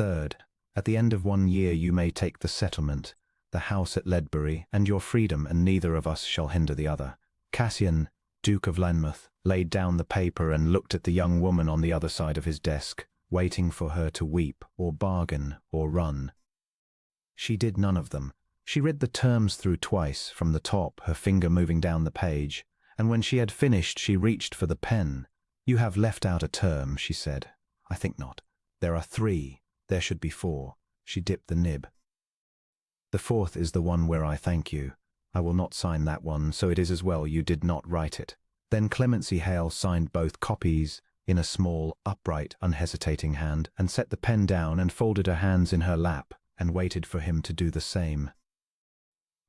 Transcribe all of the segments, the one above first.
Third, at the end of 1 year you may take the settlement, the house at Ledbury, and your freedom, and neither of us shall hinder the other. Cassian, Duke of Lynmouth, laid down the paper and looked at the young woman on the other side of his desk, waiting for her to weep, or bargain, or run. She did none of them. She read the terms through twice, from the top, her finger moving down the page, and when she had finished she reached for the pen. "You have left out a term," she said. "I think not. There are 3. There should be 4. She dipped the nib. "The 4th is the one where I thank you. I will not sign that one, so it is as well you did not write it." Then Clemency Hale signed both copies in a small, upright, unhesitating hand, and set the pen down and folded her hands in her lap and waited for him to do the same.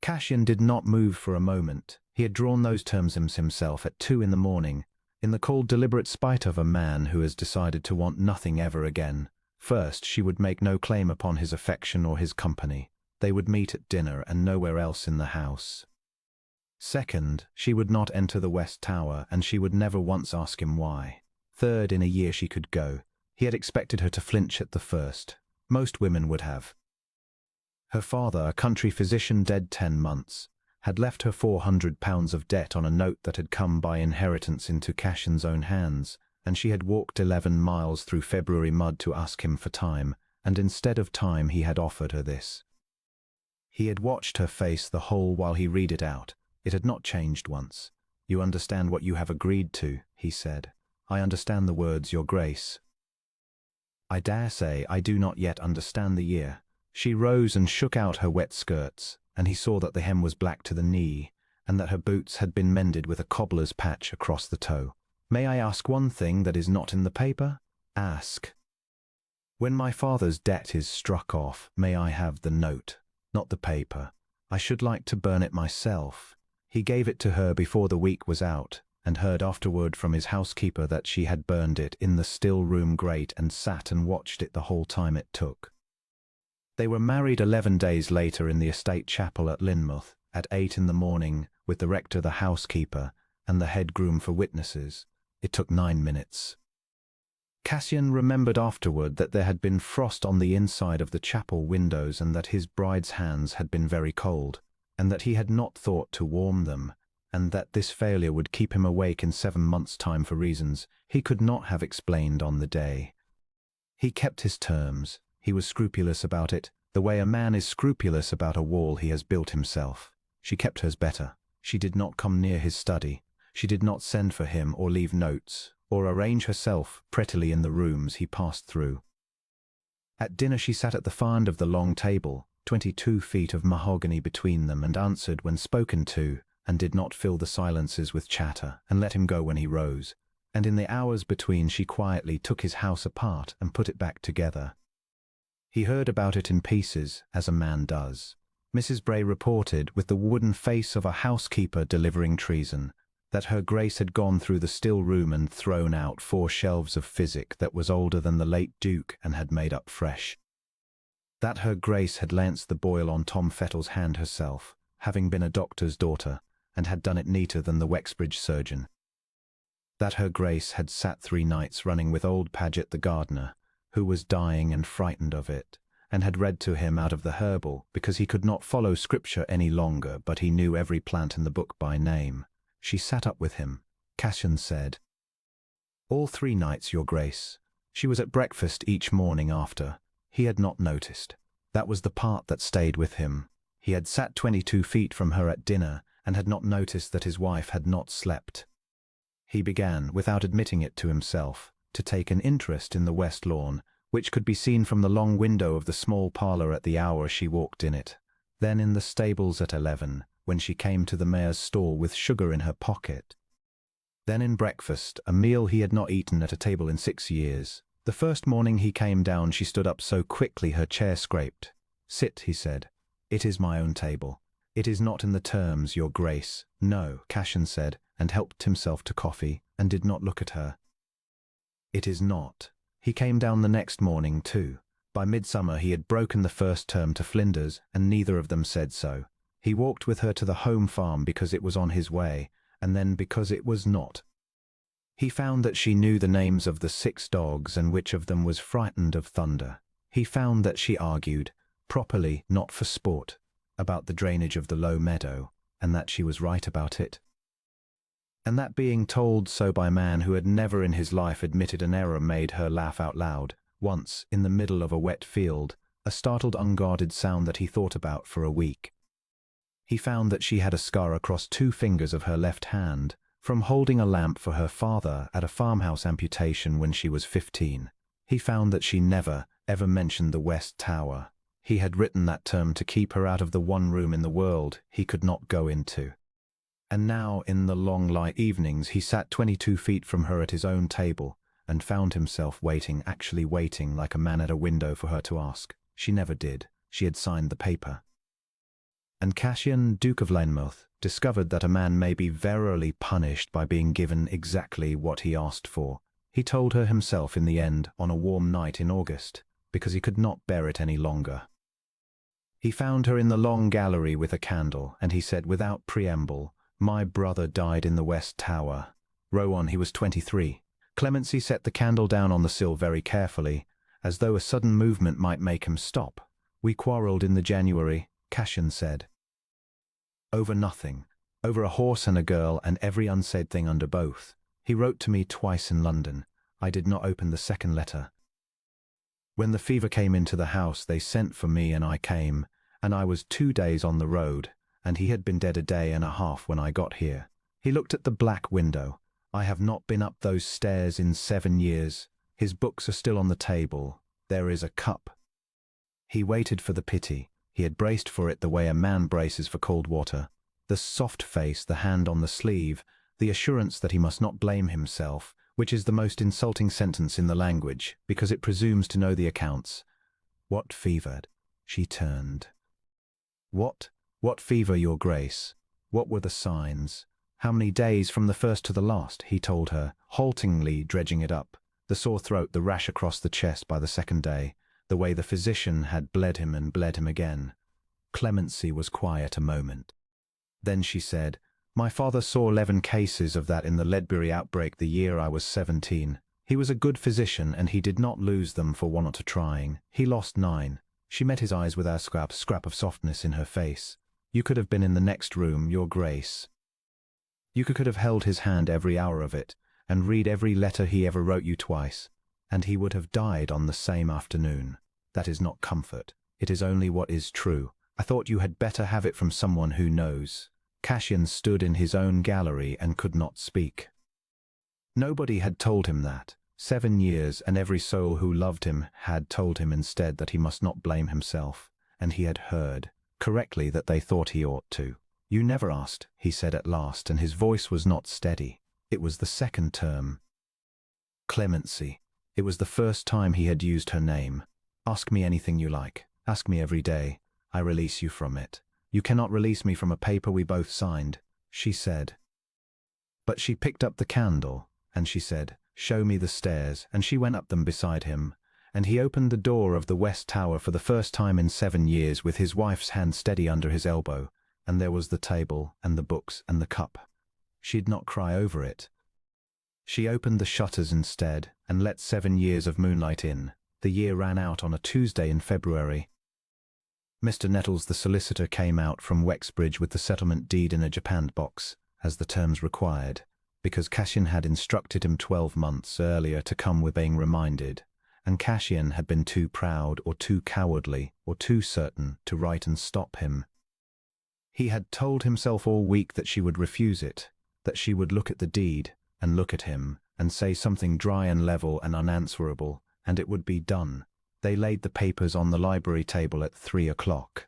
Cassian did not move for a moment. He had drawn those terms himself at 2 in the morning, in the cold, deliberate spite of a man who has decided to want nothing ever again. First, she would make no claim upon his affection or his company. They would meet at dinner and nowhere else in the house. Second, she would not enter the West Tower, and she would never once ask him why. Third, in a year she could go. He had expected her to flinch at the first. Most women would have. Her father, a country physician dead 10 months, had left her £400 of debt on a note that had come by inheritance into Cassian's own hands, and she had walked 11 miles through February mud to ask him for time, and instead of time he had offered her this. He had watched her face the whole while he read it out. It had not changed once. "You understand what you have agreed to," he said. "I understand the words, Your Grace." "I dare say I do not yet understand the year." She rose and shook out her wet skirts, and he saw that the hem was black to the knee, and that her boots had been mended with a cobbler's patch across the toe. "May I ask one thing that is not in the paper?" "Ask." "When my father's debt is struck off, may I have the note, not the paper? I should like to burn it myself." He gave it to her before the week was out, and heard afterward from his housekeeper that she had burned it in the still room grate and sat and watched it the whole time it took. They were married 11 days later in the estate chapel at Lynmouth, at 8 in the morning, with the rector, the housekeeper, and the head groom for witnesses. It took 9 minutes. Cassian remembered afterward that there had been frost on the inside of the chapel windows, and that his bride's hands had been very cold, and that he had not thought to warm them, and that this failure would keep him awake in 7 months' time for reasons he could not have explained on the day. He kept his terms. He was scrupulous about it, the way a man is scrupulous about a wall he has built himself. She kept hers better. She did not come near his study. She did not send for him or leave notes, or arrange herself prettily in the rooms he passed through. At dinner she sat at the far end of the long table, 22 feet of mahogany between them, and answered when spoken to, and did not fill the silences with chatter, and let him go when he rose. And in the hours between she quietly took his house apart and put it back together. He heard about it in pieces, as a man does. Mrs. Bray reported, with the wooden face of a housekeeper delivering treason, that her Grace had gone through the still room and thrown out 4 shelves of physic that was older than the late Duke and had made up fresh. That her Grace had lanced the boil on Tom Fettle's hand herself, having been a doctor's daughter, and had done it neater than the Wexbridge surgeon. That her Grace had sat 3 nights running with old Paget the gardener, who was dying and frightened of it, and had read to him out of the herbal, because he could not follow Scripture any longer, but he knew every plant in the book by name. She sat up with him. Cassian said, "All 3 nights, Your Grace." She was at breakfast each morning after. He had not noticed. That was the part that stayed with him. He had sat 22 feet from her at dinner, and had not noticed that his wife had not slept. He began, without admitting it to himself, to take an interest in the west lawn, which could be seen from the long window of the small parlour at the hour she walked in it. Then in the stables at 11, when she came to the mare's stall with sugar in her pocket. Then in breakfast, a meal he had not eaten at a table in 6 years. The first morning he came down she stood up so quickly her chair scraped. "Sit," he said. "It is my own table." "It is not in the terms, Your Grace." "No," Cassian said, and helped himself to coffee, and did not look at her. "It is not." He came down the next morning too. By midsummer he had broken the first term to Flinders, and neither of them said so. He walked with her to the home farm because it was on his way, and then because it was not. He found that she knew the names of the 6 dogs, and which of them was frightened of thunder. He found that she argued, properly, not for sport, about the drainage of the low meadow, and that she was right about it. And that being told so by a man who had never in his life admitted an error made her laugh out loud. Once, in the middle of a wet field, a startled, unguarded sound that he thought about for a week. He found that she had a scar across 2 fingers of her left hand, from holding a lamp for her father at a farmhouse amputation when she was 15. He found that she never, ever mentioned the West Tower. He had written that term to keep her out of the one room in the world he could not go into. And now, in the long light evenings, he sat 22 feet from her at his own table, and found himself waiting, actually waiting, like a man at a window for her to ask. She never did. She had signed the paper. And Cassian, Duke of Lynmouth, discovered that a man may be verily punished by being given exactly what he asked for. He told her himself in the end, on a warm night in August, because he could not bear it any longer. He found her in the long gallery with a candle, and he said without preamble, "My brother died in the West Tower." Rowan, he was 23. Clemency set the candle down on the sill very carefully, as though a sudden movement might make him stop. "We quarrelled in the January," Cassian said. "Over nothing. Over a horse and a girl, and every unsaid thing under both. He wrote to me twice in London. I did not open the second letter. When the fever came into the house, they sent for me and I came, and I was 2 days on the road, and he had been dead a day and a half when I got here." He looked at the black window. "I have not been up those stairs in 7 years. His books are still on the table. There is a cup." He waited for the pity. He had braced for it the way a man braces for cold water. The soft face, the hand on the sleeve, the assurance that he must not blame himself, which is the most insulting sentence in the language, because it presumes to know the accounts. "What fevered?" She turned. What fever, your grace? What were the signs? How many days from the first to the last?" he told her, haltingly dredging it up. The sore throat, the rash across the chest by the second day, the way the physician had bled him and bled him again. Clemency was quiet a moment. Then she said, "My father saw 11 cases of that in the Ledbury outbreak the year I was 17. He was a good physician, and he did not lose them for want of trying. He lost 9. She met his eyes with a scrap of softness in her face. "You could have been in the next room, your grace. You could have held his hand every hour of it, and read every letter he ever wrote you twice, and he would have died on the same afternoon. That is not comfort. It is only what is true. I thought you had better have it from someone who knows." Cassian stood in his own gallery and could not speak. Nobody had told him that. 7 years, and every soul who loved him had told him instead that he must not blame himself, and he had heard, correctly, that they thought he ought to. "You never asked," he said at last, and his voice was not steady. It was the second term. Clemency. It was the first time he had used her name. "Ask me anything you like. Ask me every day. I release you from it." "You cannot release me from a paper we both signed," she said. But she picked up the candle, and she said, "Show me the stairs," and she went up them beside him, and he opened the door of the West Tower for the first time in 7 years with his wife's hand steady under his elbow, and there was the table, and the books, and the cup. She'd not cry over it. She opened the shutters instead, and let 7 years of moonlight in. The year ran out on a Tuesday in February. Mr. Nettles, the solicitor, came out from Wexbridge with the settlement deed in a japanned box, as the terms required, because Cassian had instructed him 12 months earlier to come with being reminded, and Cassian had been too proud or too cowardly or too certain to write and stop him. He had told himself all week that she would refuse it, that she would look at the deed and look at him and say something dry and level and unanswerable, and it would be done. They laid the papers on the library table at 3 o'clock.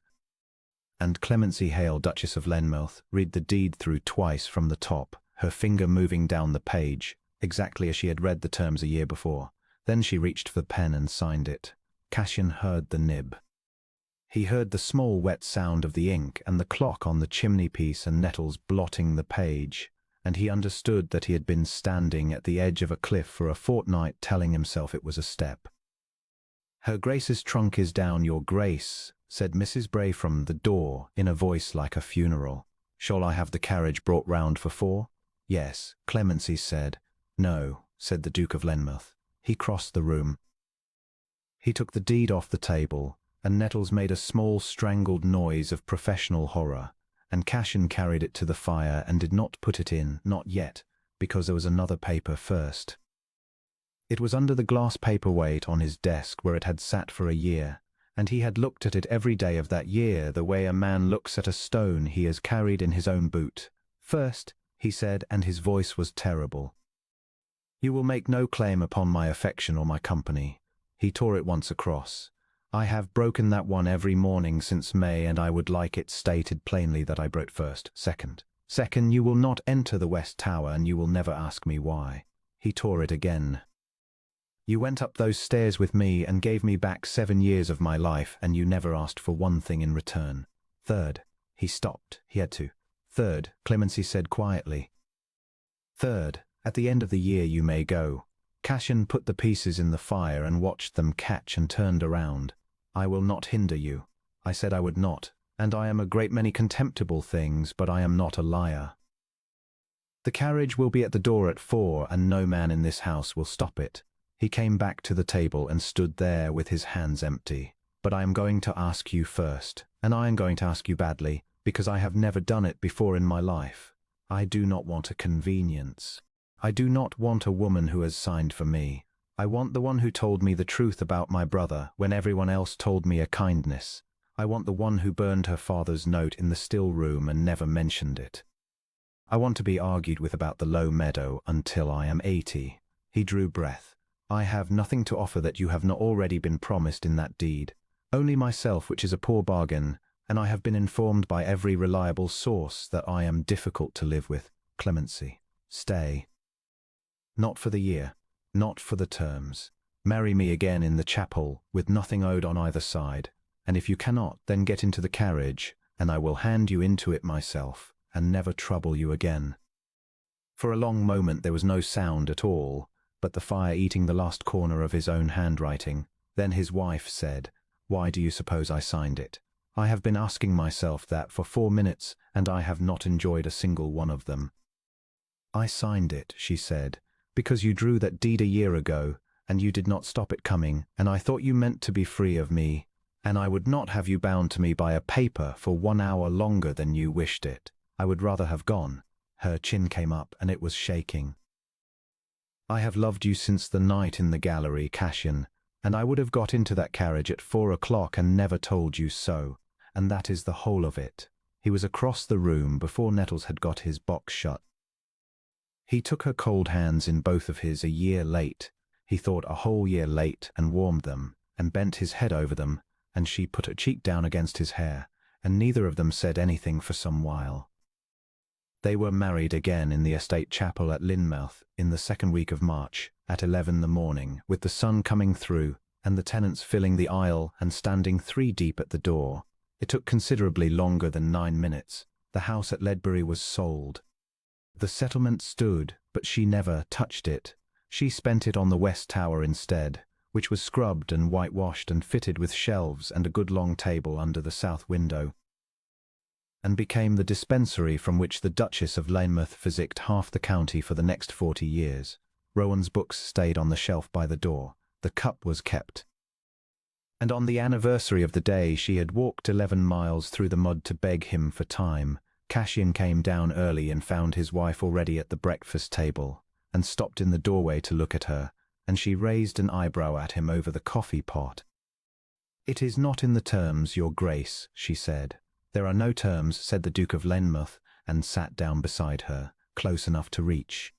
And Clemency Hale, Duchess of Lynmouth, read the deed through twice from the top, her finger moving down the page, exactly as she had read the terms a year before. Then she reached for the pen and signed it. Cassian heard the nib. He heard the small wet sound of the ink and the clock on the chimney-piece and Nettles blotting the page, and he understood that he had been standing at the edge of a cliff for a fortnight telling himself it was a step. "Her Grace's trunk is down, your Grace," said Mrs. Bray from the door, in a voice like a funeral. "Shall I have the carriage brought round for 4? "Yes," Clemency said. "No," said the Duke of Lynmouth. He crossed the room. He took the deed off the table, and Nettles made a small strangled noise of professional horror, and Cassian carried it to the fire and did not put it in, not yet, because there was another paper first. It was under the glass paperweight on his desk where it had sat for a year, and he had looked at it every day of that year the way a man looks at a stone he has carried in his own boot. First, he said, and his voice was terrible, "You will make no claim upon my affection or my company." He tore it once across. "I have broken that one every morning since May, and I would like it stated plainly that I broke first. Second, you will not enter the West Tower, and you will never ask me why." He tore it again. "You went up those stairs with me and gave me back 7 years of my life, and you never asked for one thing in return. Third," he stopped. He had to. "Third," Clemency said quietly. "Third, at the end of the year you may go." Cassian put the pieces in the fire and watched them catch and turned around. "I will not hinder you. I said I would not, and I am a great many contemptible things, but I am not a liar. The carriage will be at the door at 4, and no man in this house will stop it." He came back to the table and stood there with his hands empty. "But I am going to ask you first, and I am going to ask you badly, because I have never done it before in my life. I do not want a convenience. I do not want a woman who has signed for me. I want the one who told me the truth about my brother when everyone else told me a kindness. I want the one who burned her father's note in the still room and never mentioned it. I want to be argued with about the low meadow until I am 80. He drew breath. "I have nothing to offer that you have not already been promised in that deed. Only myself, which is a poor bargain, and I have been informed by every reliable source that I am difficult to live with. Clemency, stay. Not for the year, not for the terms. Marry me again in the chapel, with nothing owed on either side, and if you cannot, then get into the carriage, and I will hand you into it myself, and never trouble you again." For a long moment there was no sound at all, but the fire eating the last corner of his own handwriting. Then his wife said, "Why do you suppose I signed it? I have been asking myself that for 4 minutes, and I have not enjoyed a single one of them." "I signed it," she said, "because you drew that deed a year ago, and you did not stop it coming, and I thought you meant to be free of me, and I would not have you bound to me by a paper for 1 hour longer than you wished it. I would rather have gone." Her chin came up, and it was shaking. "I have loved you since the night in the gallery, Cassian, and I would have got into that carriage at 4 o'clock and never told you so, and that is the whole of it." He was across the room before Nettles had got his box shut. He took her cold hands in both of his a year late. He thought a whole year late, and warmed them, and bent his head over them, and she put her cheek down against his hair, and neither of them said anything for some while. They were married again in the estate chapel at Lynmouth in the 2nd week of March, at 11 in the morning, with the sun coming through, and the tenants filling the aisle and standing 3 deep at the door. It took considerably longer than 9 minutes. The house at Ledbury was sold. The settlement stood, but she never touched it. She spent it on the West Tower instead, which was scrubbed and whitewashed and fitted with shelves and a good long table under the south window, and became the dispensary from which the Duchess of Lynmouth physicked half the county for the next 40 years. Rowan's books stayed on the shelf by the door. The cup was kept. And on the anniversary of the day she had walked 11 miles through the mud to beg him for time, Cassian came down early and found his wife already at the breakfast table, and stopped in the doorway to look at her, and she raised an eyebrow at him over the coffee pot. "It is not in the terms, Your Grace," she said. "There are no terms," said the Duke of Lynmouth, and sat down beside her, close enough to reach.